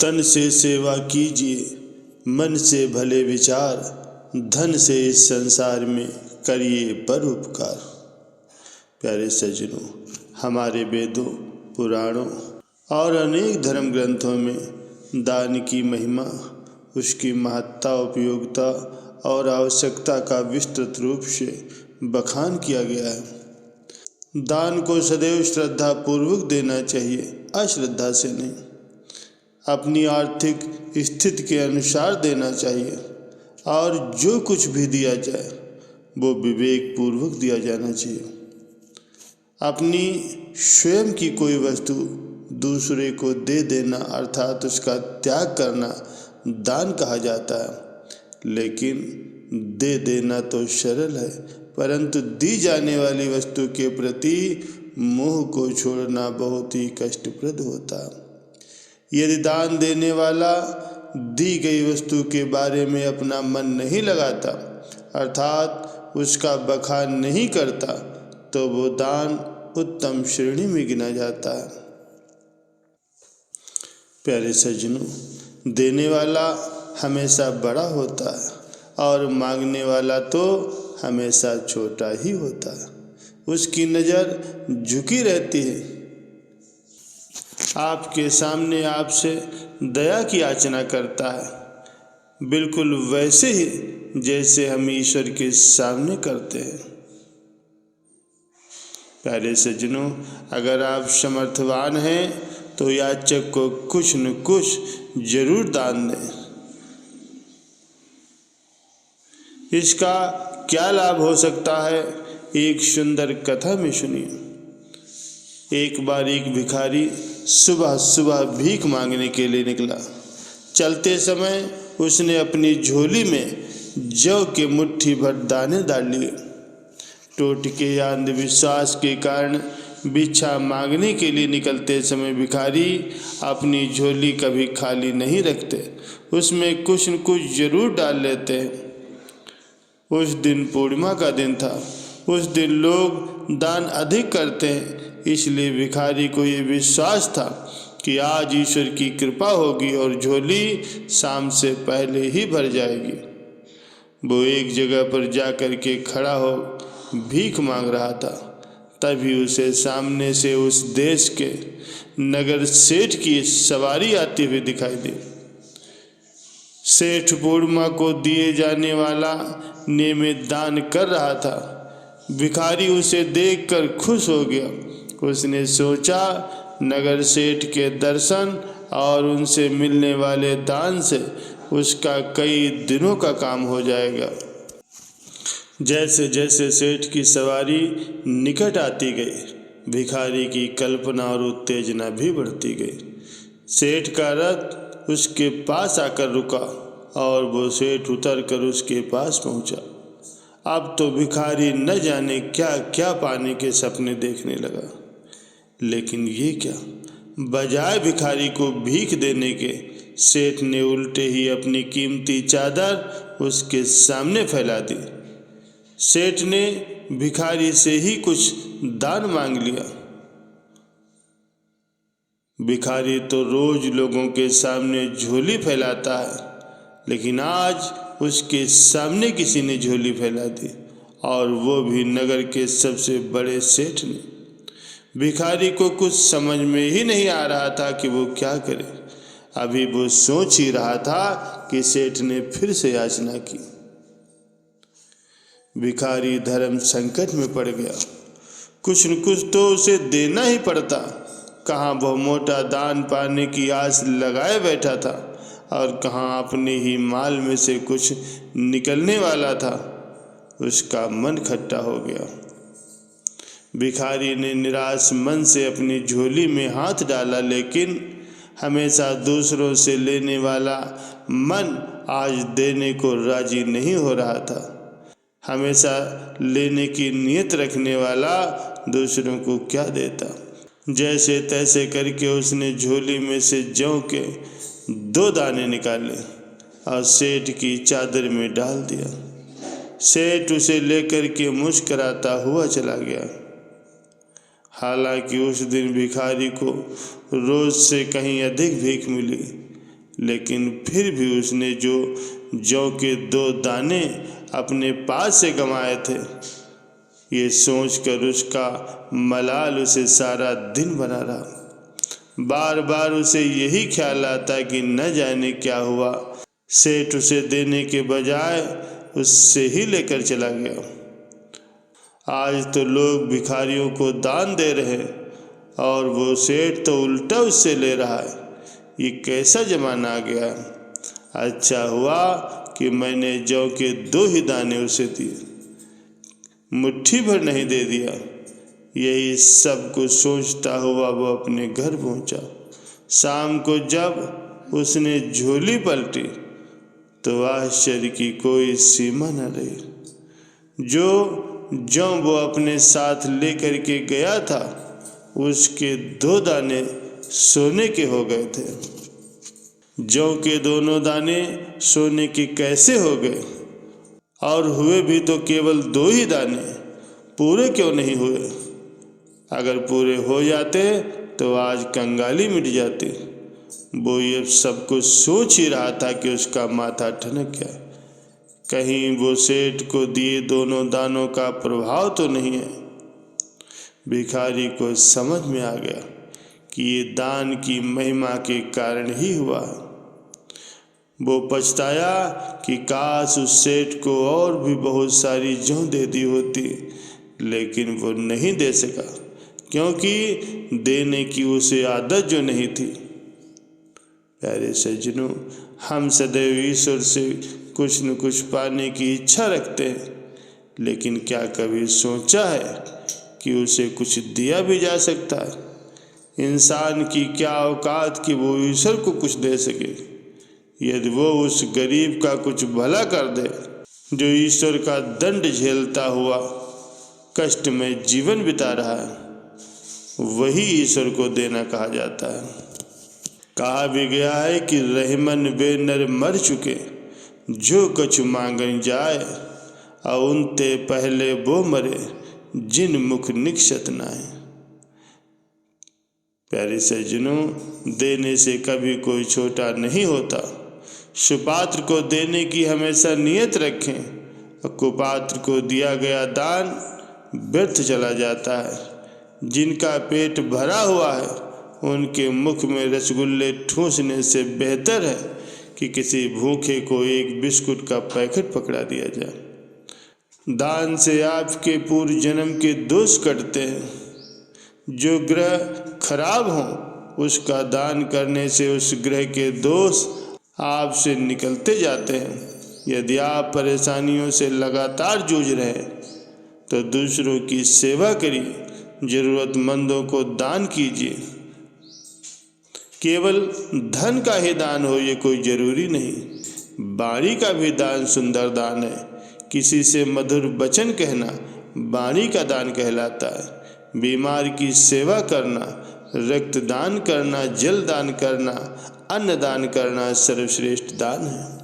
तन से सेवा कीजिए, मन से भले विचार, धन से इस संसार में करिए परोपकार। प्यारे सज्जनों, हमारे वेदों, पुराणों और अनेक धर्म ग्रंथों में दान की महिमा, उसकी महत्ता, उपयोगिता और आवश्यकता का विस्तृत रूप से बखान किया गया है। दान को सदैव श्रद्धा पूर्वक देना चाहिए, अश्रद्धा से नहीं। अपनी आर्थिक स्थिति के अनुसार देना चाहिए और जो कुछ भी दिया जाए वो विवेक पूर्वक दिया जाना चाहिए। अपनी स्वयं की कोई वस्तु दूसरे को दे देना अर्थात उसका त्याग करना दान कहा जाता है। लेकिन दे देना तो सरल है, परंतु दी जाने वाली वस्तु के प्रति मोह को छोड़ना बहुत ही कष्टप्रद होता है। यदि दान देने वाला दी गई वस्तु के बारे में अपना मन नहीं लगाता अर्थात उसका बखान नहीं करता तो वो दान उत्तम श्रेणी में गिना जाता है। प्यारे सज्जनों, देने वाला हमेशा बड़ा होता है और मांगने वाला तो हमेशा छोटा ही होता है। उसकी नज़र झुकी रहती है। आपके सामने आपसे दया की याचना करता है, बिल्कुल वैसे ही जैसे हम ईश्वर के सामने करते हैं। प्यारे सज्जनों, अगर आप समर्थवान हैं तो याचक को कुछ न कुछ जरूर दान दें। इसका क्या लाभ हो सकता है, एक सुंदर कथा में सुनिए। एक बार एक भिखारी सुबह सुबह भीख मांगने के लिए निकला। चलते समय उसने अपनी झोली में जौ के मुट्ठी भर दाने डाल लिए। टोटके या अंधविश्वास के कारण भिक्षा मांगने के लिए निकलते समय भिखारी अपनी झोली कभी खाली नहीं रखते, उसमें कुछ न कुछ जरूर डाल लेते हैं। उस दिन पूर्णिमा का दिन था। उस दिन लोग दान अधिक करते हैं, इसलिए भिखारी को ये विश्वास था कि आज ईश्वर की कृपा होगी और झोली शाम से पहले ही भर जाएगी। वो एक जगह पर जाकर के खड़ा हो भीख मांग रहा था। तभी उसे सामने से उस देश के नगर सेठ की सवारी आती हुई दिखाई दी। सेठ पूर्णिमा को दिए जाने वाला नियमित दान कर रहा था। भिखारी उसे देखकर खुश हो गया। उसने सोचा नगर सेठ के दर्शन और उनसे मिलने वाले दान से उसका कई दिनों का काम हो जाएगा। जैसे जैसे सेठ की सवारी निकट आती गई, भिखारी की कल्पना और उत्तेजना भी बढ़ती गई। सेठ का रथ उसके पास आकर रुका और वो सेठ उतर कर उसके पास पहुंचा। अब तो भिखारी न जाने क्या क्या पाने के सपने देखने लगा। लेकिन ये क्या, बजाय भिखारी को भीख देने के सेठ ने उल्टे ही अपनी कीमती चादर उसके सामने फैला दी। सेठ ने भिखारी से ही कुछ दान मांग लिया। भिखारी तो रोज लोगों के सामने झोली फैलाता है, लेकिन आज उसके सामने किसी ने झोली फैला दी, और वो भी नगर के सबसे बड़े सेठ ने। भिखारी को कुछ समझ में ही नहीं आ रहा था कि वो क्या करे। अभी वो सोच ही रहा था कि सेठ ने फिर से याचना की। भिखारी धर्म संकट में पड़ गया। कुछ न कुछ तो उसे देना ही पड़ता। कहाँ वह मोटा दान पाने की आस लगाए बैठा था और कहाँ अपने ही माल में से कुछ निकलने वाला था। उसका मन खट्टा हो गया। भिखारी ने निराश मन से अपनी झोली में हाथ डाला, लेकिन हमेशा दूसरों से लेने वाला मन आज देने को राजी नहीं हो रहा था। हमेशा लेने की नीयत रखने वाला दूसरों को क्या देता। जैसे तैसे करके उसने झोली में से जौ के 2 दाने निकाले और सेठ की चादर में डाल दिया। सेठ उसे लेकर के मुस्कराता हुआ चला गया। हालांकि उस दिन भिखारी को रोज से कहीं अधिक भीख मिली, लेकिन फिर भी उसने जो जौ के 2 दाने अपने पास से गंवाए थे, ये सोचकर उसका मलाल उसे सारा दिन बना रहा। बार बार उसे यही ख्याल आता कि न जाने क्या हुआ, सेठ उसे देने के बजाय उससे ही लेकर चला गया। आज तो लोग भिखारियों को दान दे रहे और वो सेठ तो उल्टा उससे ले रहा है। ये कैसा जमाना आ गया। अच्छा हुआ कि मैंने जौ के 2 ही दाने उसे दिए, मुट्ठी भर नहीं दे दिया। यही सब कुछ सोचता हुआ वो अपने घर पहुंचा। शाम को जब उसने झोली पलटी तो आश्चर्य की कोई सीमा न रही। जो जौ वो अपने साथ लेकर के गया था, उसके 2 दाने सोने के हो गए थे। जौ के दोनों दाने सोने के कैसे हो गए? और हुए भी तो केवल 2 ही दाने, पूरे क्यों नहीं हुए? अगर पूरे हो जाते तो आज कंगाली मिट जाती। वो ये सब कुछ सोच ही रहा था कि उसका माथा ठनक गया। कहीं वो सेठ को दिए दोनों दानों का प्रभाव तो नहीं है। भिखारी को समझ में आ गया कि ये दान की महिमा के कारण ही हुआ। वो पछताया कि काश उस सेठ को और भी बहुत सारी जौ दे दी होती, लेकिन वो नहीं दे सका, क्योंकि देने की उसे आदत जो नहीं थी। प्यारे सज्जनों, हम सदैव ईश्वर से कुछ न कुछ पाने की इच्छा रखते हैं, लेकिन क्या कभी सोचा है कि उसे कुछ दिया भी जा सकता है? इंसान की क्या औकात कि वो ईश्वर को कुछ दे सके। यदि वो उस गरीब का कुछ भला कर दे जो ईश्वर का दंड झेलता हुआ कष्ट में जीवन बिता रहा है, वही ईश्वर को देना कहा जाता है। कहा भी गया है कि रहमन बे नर मर चुके, जो कछु मांगन जाए, और ते पहले वो मरे, जिन मुख निक्षत नाए। प्यारे सज्जनों, देने से कभी कोई छोटा नहीं होता। सुपात्र को देने की हमेशा नियत रखें, और कुपात्र को दिया गया दान व्यर्थ चला जाता है। जिनका पेट भरा हुआ है, उनके मुख में रसगुल्ले ठूंसने से बेहतर है कि किसी भूखे को एक बिस्कुट का पैकेट पकड़ा दिया जाए। दान से आपके पूर्व जन्म के दोष कटते हैं। जो ग्रह खराब हो, उसका दान करने से उस ग्रह के दोष आपसे निकलते जाते हैं। यदि आप परेशानियों से लगातार जूझ रहे हैं, तो दूसरों की सेवा करिए, जरूरतमंदों को दान कीजिए। केवल धन का ही दान हो ये कोई जरूरी नहीं, वाणी का भी दान सुंदर दान है। किसी से मधुर वचन कहना वाणी का दान कहलाता है। बीमार की सेवा करना, रक्त दान करना, जल दान करना, अन्न दान करना सर्वश्रेष्ठ दान है।